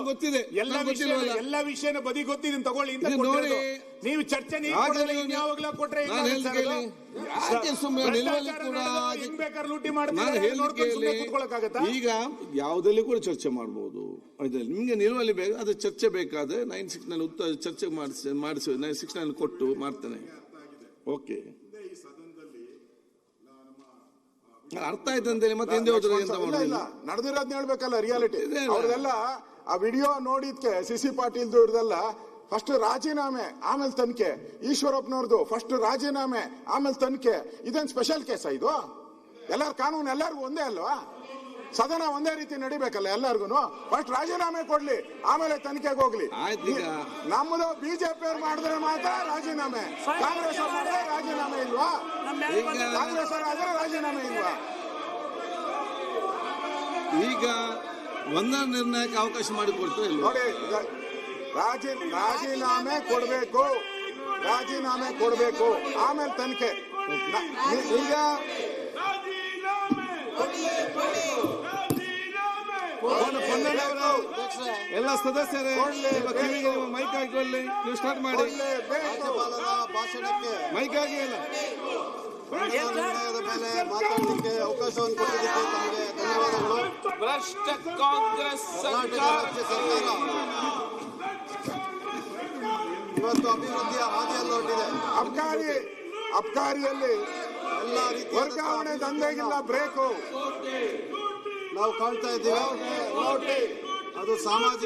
ಗೊತ್ತಿದೆ, ಎಲ್ಲ ವಿಷಯನ ಬದಿ ಗೊತ್ತಿದೆ ತಗೊಳ್ಳಿ. ನೀವು ಚರ್ಚೆ ಯಾವಾಗಲೂ ಕೊಟ್ರೆ ಬೇಕಾದ್ರೆ ಲೂಟಿ ಮಾಡ್ತಾರೆ. ಈಗ ಯಾವುದಲ್ಲಿ ಕೂಡ ಚರ್ಚೆ ಮಾಡಬಹುದು. ನಿಮ್ಗೆ ನಿಲುವಳಿ ಬೇಕು, ಅದು ಚರ್ಚೆ ಬೇಕಾದ್ರೆ 96 ನಲ್ಲಿ ಚರ್ಚೆ ಮಾಡಿಸಿ 96 ನಲ್ಲಿ ಕೊಟ್ಟು ಮಾಡ್ತೇನೆ. ಓಕೆ, ಅರ್ಥ ಆಯ್ತು ಅಂತೇಳಿ ಮತ್ತೆ ಹಿಂದೆ ಹೋದ್ರೆ ಎಂತ ಮಾಡೋದಿಲ್ಲ. ನಡೆದಿರೋದ್ನ ಹೇಳ್ಬೇಕಲ್ಲ, ರಿಯಾಲಿಟಿ. ಅವ್ರದೆಲ್ಲ ಆ ವಿಡಿಯೋ ನೋಡಿದ್ಕೆ ಸಿಸಿ ಪಾಟೀಲ್ದು ಇವ್ರದೆಲ್ಲ ಫಸ್ಟ್ ರಾಜೀನಾಮೆ ಆಮೇಲೆ ತನಿಖೆ, ಈಶ್ವರಪ್ಪನವ್ರದ್ದು ಫಸ್ಟ್ ರಾಜೀನಾಮೆ ಆಮೇಲೆ ತನಿಖೆ. ಇದೇನ್ ಸ್ಪೆಷಲ್ ಕೇಸ ಇದು? ಎಲ್ಲರ ಕಾನೂನು ಎಲ್ಲರಿಗೂ ಒಂದೇ ಅಲ್ವಾ? ಸದನ ಒಂದೇ ರೀತಿ ನಡಿಬೇಕಲ್ಲ ಎಲ್ಲರಿಗೂ. ಫಸ್ಟ್ ರಾಜೀನಾಮೆ ಕೊಡ್ಲಿ, ಆಮೇಲೆ ತನಿಖೆಗೆ ಹೋಗ್ಲಿ. ನಮ್ಮದು ಬಿಜೆಪಿ ಅವ್ರು ಮಾಡಿದ್ರೆ ಮಾತ್ರ ರಾಜೀನಾಮೆ, ಕಾಂಗ್ರೆಸ್ ಅವ್ರು ಮಾಡಿದ್ರೆ ರಾಜೀನಾಮೆ ಇಲ್ವಾ? ಕಾಂಗ್ರೆಸ್ ಅವ್ರು ಆದ್ರೆ ರಾಜೀನಾಮೆ ಇಲ್ವಾ? ಈಗ ಒಂದರ ನಿರ್ಣಯಕ್ಕೆ ಅವಕಾಶ ಮಾಡಿಕೊಡ್ತಾರೆ ನೋಡಿ. ರಾಜೀನಾಮೆ ಕೊಡ್ಬೇಕು, ರಾಜೀನಾಮೆ ಕೊಡ್ಬೇಕು, ಆಮೇಲೆ ತನಿಖೆ. ಈಗ ಎಲ್ಲ ಸದಸ್ಯರೇ ಮೈಕ್ ಹಾಕೊಳ್ಳಿ, ನೀವು ಸ್ಟಾರ್ಟ್ ಮಾಡಿ. ಭಾಷಣಕ್ಕೆ ಮೈಕ್ ಆಗಿ ಇಲ್ಲ ನಿರ್ಣಯದ ಮೇಲೆ ಮಾತಾಡಲಿಕ್ಕೆ ಅವಕಾಶವನ್ನು ಕೊಟ್ಟಿದ್ದಕ್ಕೆ ತಮಗೆ ಧನ್ಯವಾದಗಳು. ಭ್ರಷ್ಟ ಕಾಂಗ್ರೆಸ್ ಸರ್ಕಾರ ಇವತ್ತು ಅಭಿವೃದ್ಧಿಯ ಹಾದಿಯಲ್ಲಿ ಹೊರಟಿದೆ. ಅಬ್ಕಾರಿಯಲ್ಲಿ ಎಲ್ಲ ರೀತಿಯ ವರ್ಗಾವಣೆ ದಂಧೆಗಿಲ್ಲ ಬ್ರೇಕು ನಾವು ಕಾಣ್ತಾ ಇದ್ದೀವಿ. ಅದು ಸಾಮಾಜಿಕ